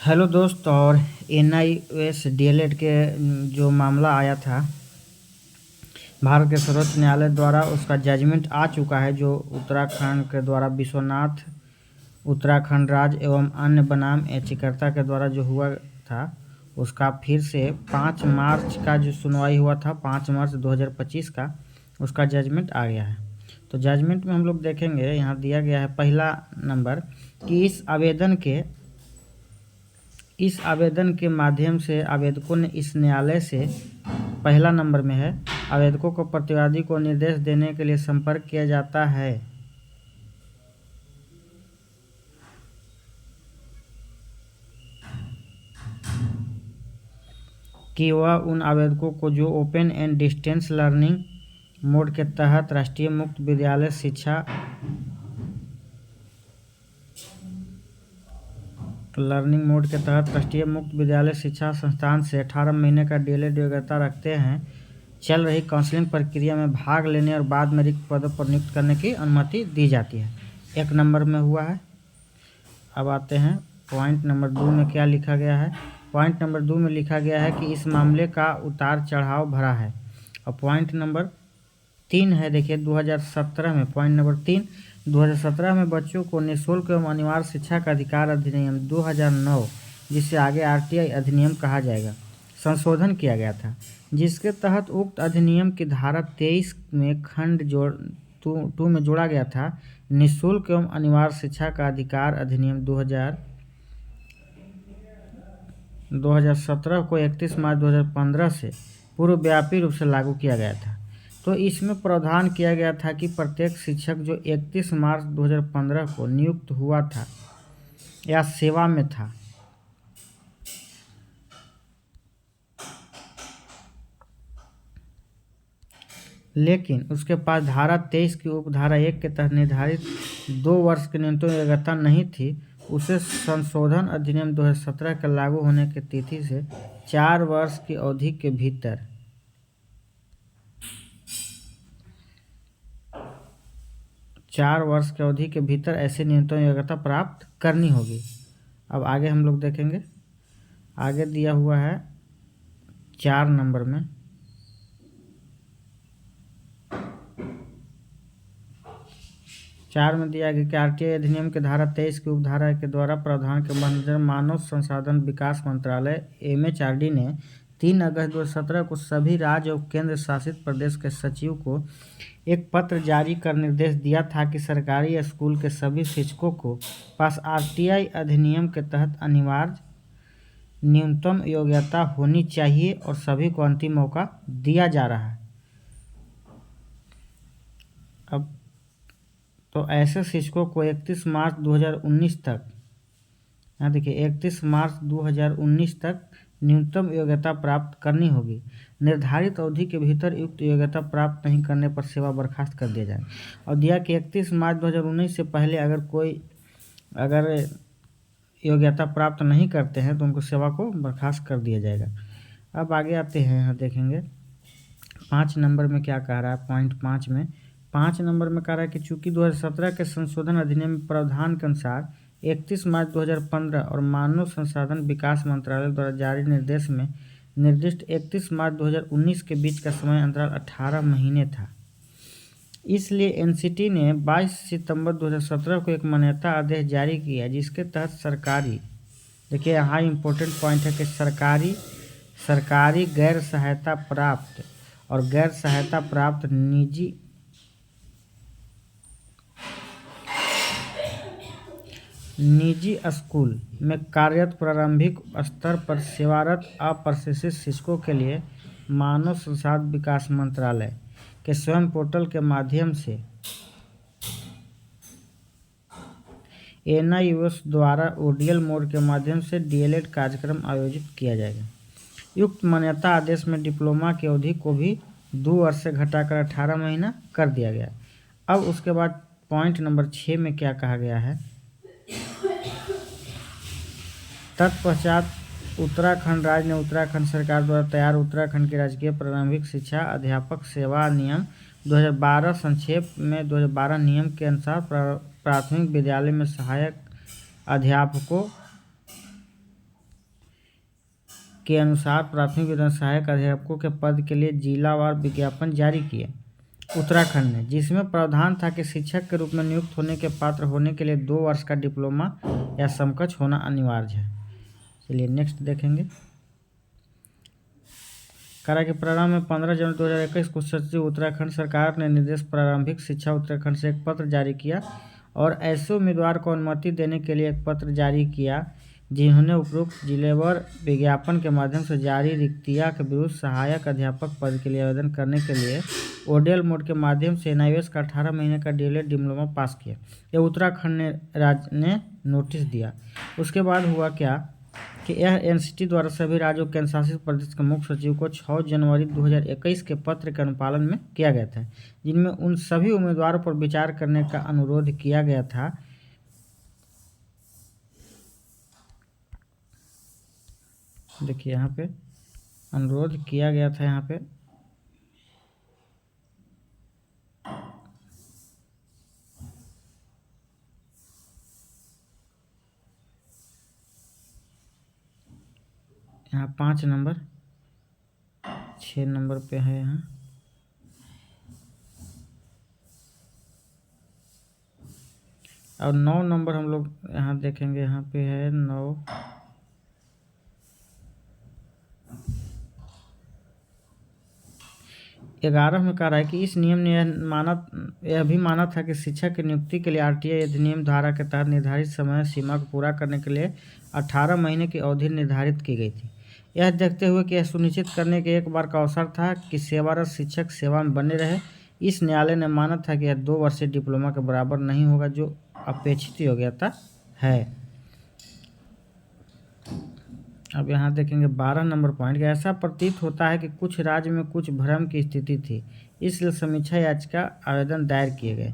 Hello दोस्त। और NIOS DLED के जो मामला आया था भारत के सर्वोच्च न्यायालय द्वारा, उसका जजमेंट आ चुका है। जो उत्तराखंड के द्वारा विश्वनाथ उत्तराखंड राज्य एवं अन्य बनाम याचिकाकर्ता के द्वारा जो हुआ था, उसका फिर से 5 मार्च का जो सुनवाई हुआ था, 5 मार्च 2025 का, उसका जजमेंट आ गया है। तो जजमेंट में हम लोग देखेंगे, यहाँ दिया गया है पहला नंबर कि इस आवेदन के माध्यम से आवेदकों ने इस न्यायालय से, पहला नंबर में है, आवेदकों को प्रतिवादी को निर्देश देने के लिए संपर्क किया जाता है कि वह उन आवेदकों को जो open and distance learning mode के तहत राष्ट्रीय मुक्त विद्यालय शिक्षा संस्थान से 18 महीने का DLED योग्यता रखते हैं, चल रही काउंसलिंग प्रक्रिया में भाग लेने और बाद में रिक्त पदों पर नियुक्त करने की अनुमति दी जाती है। 1 नंबर में हुआ है। अब आते हैं पॉइंट नंबर 2 में क्या लिखा गया है। पॉइंट नंबर 2 में लिखा गया है कि इस मामले का उतार चढ़ाव भरा है। और पॉइंट नंबर 3 है, देखिए 2017 में, पॉइंट नंबर 3, 2017 में बच्चों को निःशुल्क एवं अनिवार्य शिक्षा का अधिकार अधिनियम 2009, जिसे आगे RTI अधिनियम कहा जाएगा, संशोधन किया गया था, जिसके तहत उक्त अधिनियम की धारा 23 में खंड 2 में जोड़ा गया था निःशुल्क एवं अनिवार्य शिक्षा का अधिकार अधिनियम 2017 को 31 मार्च 2015 से पूर्वव्यापी रूप से लागू किया गया था। तो इसमें प्रावधान किया गया था कि प्रत्येक शिक्षक जो 31 मार्च 2015 को नियुक्त हुआ था या सेवा में था, लेकिन उसके पास धारा 23 की उपधारा 1 के तहत निर्धारित 2 वर्ष की न्यूनतम योग्यता नहीं थी, उसे संशोधन अधिनियम 2017 के लागू होने की तिथि से 4 वर्ष की अवधि के भीतर 4 वर्ष की अवधि के भीतर ऐसी न्यूनतम योग्यता प्राप्त करनी होगी। अब आगे हम लोग देखेंगे, आगे दिया हुआ है 4 नंबर में, 4 में दिया गया कि RTI अधिनियम के धारा 23 की उपधारा के द्वारा प्रावधान के मद्देनजर मानव संसाधन विकास मंत्रालय MHRD ने 3 अगस्त 2017 को सभी राज्य और केंद्र शासित प्रदेश के सचिव को एक पत्र जारी कर निर्देश दिया था कि सरकारी स्कूल के सभी शिक्षकों को पास RTI अधिनियम के तहत अनिवार्य न्यूनतम योग्यता होनी चाहिए और सभी को अंतिम मौका दिया जा रहा है। अब तो ऐसे शिक्षकों को 31 मार्च 2019 तक, यहाँ देखिए 31 मार्च 2019 तक न्यूनतम योग्यता प्राप्त करनी होगी। निर्धारित अवधि के भीतर युक्त योग्यता प्राप्त नहीं करने पर सेवा बर्खास्त कर दिया जाए। और दिया कि 31 मार्च 2019 से पहले अगर योग्यता प्राप्त नहीं करते हैं तो उनको सेवा को बर्खास्त कर दिया जाएगा। अब आगे आते हैं, यहाँ देखेंगे 5 नंबर में क्या कह रहा है। पॉइंट 5 में, 5 नंबर में कह रहा है कि चूंकि 2017 के संशोधन अधिनियम प्रावधान के अनुसार 31 मार्च 2015 और मानव संसाधन विकास मंत्रालय द्वारा जारी निर्देश में निर्दिष्ट 31 मार्च 2019 के बीच का समय अंतराल 18 महीने था, इसलिए NCT ने 22 सितंबर 2017 को एक मान्यता आदेश जारी किया, जिसके तहत सरकारी, देखिए यहाँ इम्पोर्टेंट पॉइंट है कि सरकारी गैर सहायता प्राप्त और गैर सहायता प्राप्त निजी स्कूल में कार्यरत प्रारंभिक स्तर पर सेवारत अप्रशिक्षित शिक्षकों के लिए मानव संसाधन विकास मंत्रालय के स्वयं पोर्टल के माध्यम से NIOS द्वारा ODL मोड के माध्यम से DLED कार्यक्रम आयोजित किया जाएगा। युक्त मान्यता आदेश में डिप्लोमा की अवधि को भी 2 वर्ष से घटाकर 18 महीना कर दिया गया। अब उसके बाद पॉइंट नंबर 6 में क्या कहा गया है। तत्पश्चात उत्तराखंड राज्य ने उत्तराखंड सरकार द्वारा तैयार उत्तराखंड की राजकीय प्रारंभिक शिक्षा अध्यापक सेवा नियम 2012 संक्षेप में 2012 नियम के अनुसार प्राथमिक विद्यालय में सहायक अध्यापकों के अनुसार प्राथमिक विद्यालय सहायक अध्यापकों के पद के लिए जिलावार विज्ञापन जारी किए उत्तराखंड ने, जिसमें प्रावधान था कि शिक्षक के रूप में नियुक्त होने के पात्र होने के लिए 2 वर्ष का डिप्लोमा या समकक्ष होना अनिवार्य है। चलिए नेक्स्ट देखेंगे। करा के प्रारंभ में 15 जनवरी 2021 को सचिव उत्तराखंड सरकार ने निर्देश प्रारंभिक शिक्षा उत्तराखंड से एक पत्र जारी किया और ऐसे उम्मीदवार को अनुमति देने के लिए एक पत्र जारी किया जिन्होंने उपरोक्त जिलेवार विज्ञापन के माध्यम से जारी रिक्तियां के विरुद्ध सहायक अध्यापक पद के लिए आवेदन करने के लिए ओडीएल मोड के माध्यम से एनआईओएस का 18 महीने का डीएलएड डिप्लोमा पास किया। यह उत्तराखंड राज्य ने नोटिस दिया। उसके बाद हुआ क्या कि यह एनसीटी द्वारा सभी राज्यों केंद्र शासित प्रदेश के मुख्य सचिव को 6 जनवरी 2021 के पत्र के अनुपालन में किया गया था, जिनमें उन सभी उम्मीदवारों पर विचार करने का अनुरोध किया गया था देखिए यहाँ पे अनुरोध किया गया था यहाँ पे यहाँ 5 नंबर 6 नंबर पे है यहाँ और 9 नंबर हम लोग यहाँ देखेंगे। यहाँ पे है 9 11 में कह रहा है कि इस नियम ने यह भी माना था कि शिक्षक की नियुक्ति के लिए आरटीआई अधिनियम धारा के तहत निर्धारित समय सीमा को पूरा करने के लिए 18 महीने की अवधि निर्धारित की गई थी। यह देखते हुए कि यह सुनिश्चित करने के एक बार का अवसर था कि सेवारत शिक्षक सेवा में बने रहे, इस न्यायालय ने माना था कि यह 2 वर्षीय डिप्लोमा के बराबर नहीं होगा जो अपेक्षित योग्यता है। अब यहाँ देखेंगे 12 नंबर पॉइंट कि ऐसा प्रतीत होता है कि कुछ राज्य में कुछ भ्रम की स्थिति थी, इसलिए समीक्षा याचिका आवेदन दायर किए गए।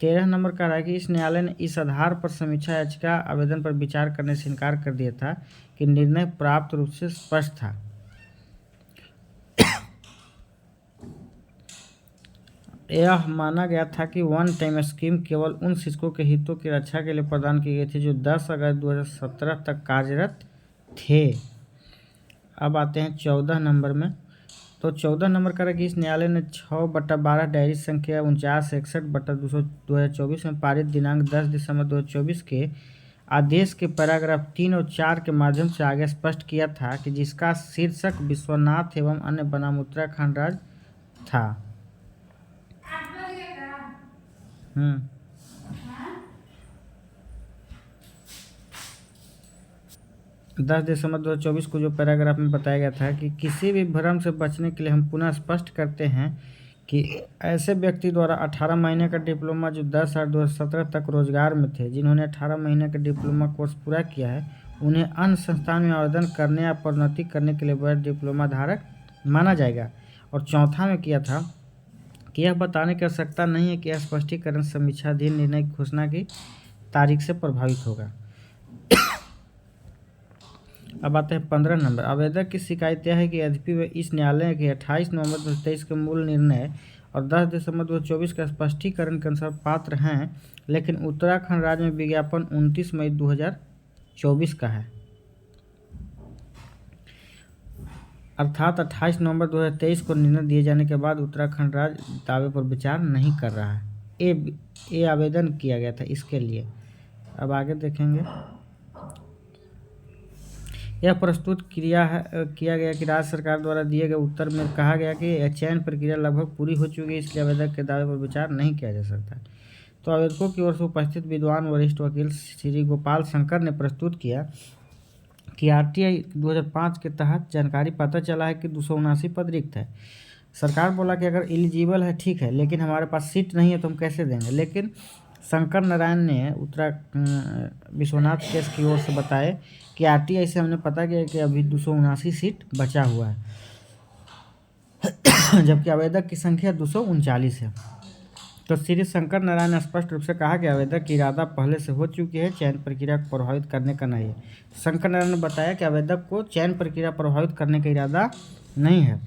13 नंबर का है कि इस न्यायालय ने इस आधार पर समीक्षा याचिका आवेदन पर विचार करने से इनकार कर दिया था कि निर्णय प्राप्त रूप से स्पष्ट था। यह माना गया था कि वन टाइम स्कीम केवल उन शिक्षकों के हितों की रक्षा के लिए प्रदान की गई थी जो 10 अगस्त 2017 तक कार्यरत थे। अब आते हैं 14 नंबर में। तो 14 नंबर का कि इस न्यायालय ने 6/12 डायरी संख्या 4961/2024 में पारित दिनांक 10 दिसंबर 2024 के आदेश के पैराग्राफ 3 और 4 के माध्यम से आगे स्पष्ट किया था कि जिसका शीर्षक विश्वनाथ एवं अन्य बनाम उत्तराखंड राज्य था। 10 दिसंबर 2024 को जो पैराग्राफ में बताया गया था कि किसी भी भ्रम से बचने के लिए हम पुनः स्पष्ट करते हैं कि ऐसे व्यक्ति द्वारा 18 महीने का डिप्लोमा जो 10/8/2017 तक रोजगार में थे, जिन्होंने 18 महीने का डिप्लोमा कोर्स पूरा किया है, उन्हें अन्य संस्थान में आवेदन करने या प्रोन्नति करने के लिए वैध डिप्लोमा धारक माना जाएगा। और चौथा में किया था कि यह बताने की आवश्यकता नहीं है कि यह स्पष्टीकरण समीक्षाधीन निर्णय की घोषणा की तारीख से प्रभावित होगा। अब आते हैं 15 नंबर। आवेदक की शिकायत यह है कि यद्यपि वे इस न्यायालय के 28 नवंबर 2023 के मूल निर्णय और 10 दिसंबर 2024 का स्पष्टीकरण के अनुसार पात्र हैं, लेकिन उत्तराखंड राज्य में विज्ञापन 29 मई 2024 का है, अर्थात 28 नवंबर 2023 को निर्णय दिए जाने के बाद उत्तराखंड राज्य दावे पर विचार नहीं कर रहा है। ये आवेदन किया गया था इसके लिए। अब आगे देखेंगे। यह प्रस्तुत किया गया कि राज्य सरकार द्वारा दिए गए उत्तर में कहा गया कि चयन प्रक्रिया लगभग पूरी हो चुकी है, इसलिए आवेदक के दावे पर विचार नहीं किया जा सकता। तो आवेदकों की ओर से उपस्थित विद्वान वरिष्ठ वकील श्री गोपाल शंकर ने प्रस्तुत किया कि आरटीआई 2005 के तहत जानकारी पता चला है कि 279 पद रिक्त है। सरकार बोला कि अगर एलिजिबल है ठीक है, लेकिन हमारे पास सीट नहीं है तो हम कैसे देंगे। लेकिन शंकर नारायण ने विश्वनाथ केस की ओर से बताए कि आरटीआई से हमने पता किया कि अभी 279 सीट बचा हुआ है, जबकि आवेदक की संख्या 239 है। तो श्री शंकर नारायण ने स्पष्ट रूप से कहा कि आवेदक की इरादा पहले से हो चुकी है, चयन प्रक्रिया को प्रभावित करने का नहीं है। शंकर नारायण ने बताया कि आवेदक को चयन प्रक्रिया प्रभावित करने का इरादा नहीं है।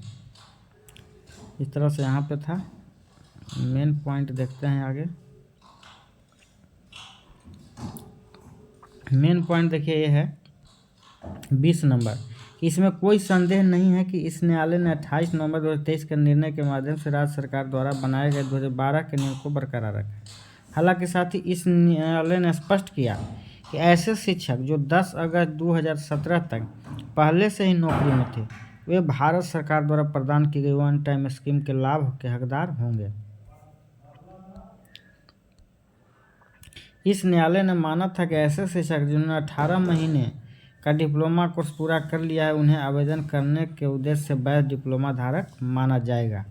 इस तरह से यहाँ पे था। मेन पॉइंट देखते हैं आगे। मेन पॉइंट देखिए ये है 20 नंबर इसमें कोई संदेह नहीं है कि इस न्यायालय ने 28 नवंबर 2023 के निर्णय के माध्यम से राज्य सरकार द्वारा बनाए गए 2012 के नियम को बरकरार रखा। हालांकि साथ ही इस न्यायालय ने स्पष्ट किया कि ऐसे शिक्षक जो 10 अगस्त 2017 तक पहले से ही नौकरी में थे, वे भारत सरकार द्वारा प्रदान की गई वन टाइम स्कीम के लाभ के हकदार होंगे। इस न्यायालय ने माना था कि ऐसे शिक्षक जिन्होंने 18 महीने का डिप्लोमा कोर्स पूरा कर लिया है, उन्हें आवेदन करने के उद्देश्य से वैध डिप्लोमा धारक माना जाएगा।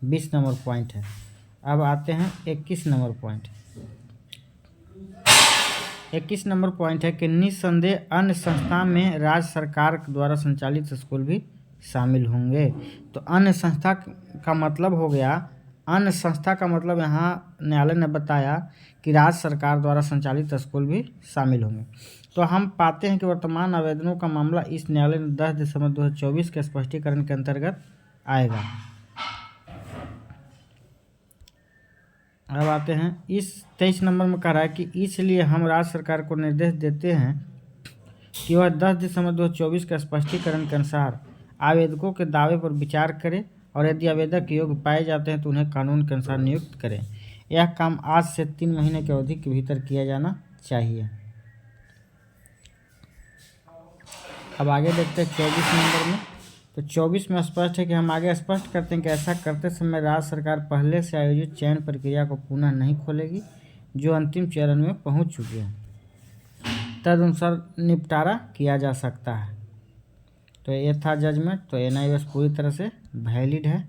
20 नंबर पॉइंट है। अब आते हैं 21 नंबर पॉइंट। 21 नंबर पॉइंट है कि निस्संदेह अन्य संस्था में राज्य सरकार द्वारा संचालित स्कूल भी शामिल होंगे। तो अन्य संस्था का मतलब हो गया, अन्य संस्था का मतलब यहाँ न्यायालय ने बताया कि राज्य सरकार द्वारा संचालित स्कूल भी शामिल होंगे। तो हम पाते हैं कि वर्तमान आवेदनों का मामला इस न्यायालय ने 10 दिसंबर 2024 के स्पष्टीकरण के अंतर्गत आएगा। अब आते हैं इस 23 नंबर में कह रहा है कि इसलिए हम राज्य सरकार को निर्देश देते हैं कि वह 10 दिसंबर 2024 के स्पष्टीकरण के अनुसार आवेदकों के दावे पर विचार करे और यदि आवेदक योग्य पाए जाते हैं तो उन्हें कानून के अनुसार नियुक्त करें। यह काम आज से 3 महीने की अवधि के भीतर किया जाना चाहिए। अब आगे देखते हैं 24 नंबर में। तो 24 में स्पष्ट है कि हम आगे स्पष्ट करते हैं कि ऐसा करते समय राज्य सरकार पहले से आयोजित चयन प्रक्रिया को पुनः नहीं खोलेगी जो अंतिम चरण में पहुंच चुकी है। तदनुसार निपटारा किया जा सकता है। तो ये था जजमेंट। तो एनआईओएस पूरी तरह से वैलिड है।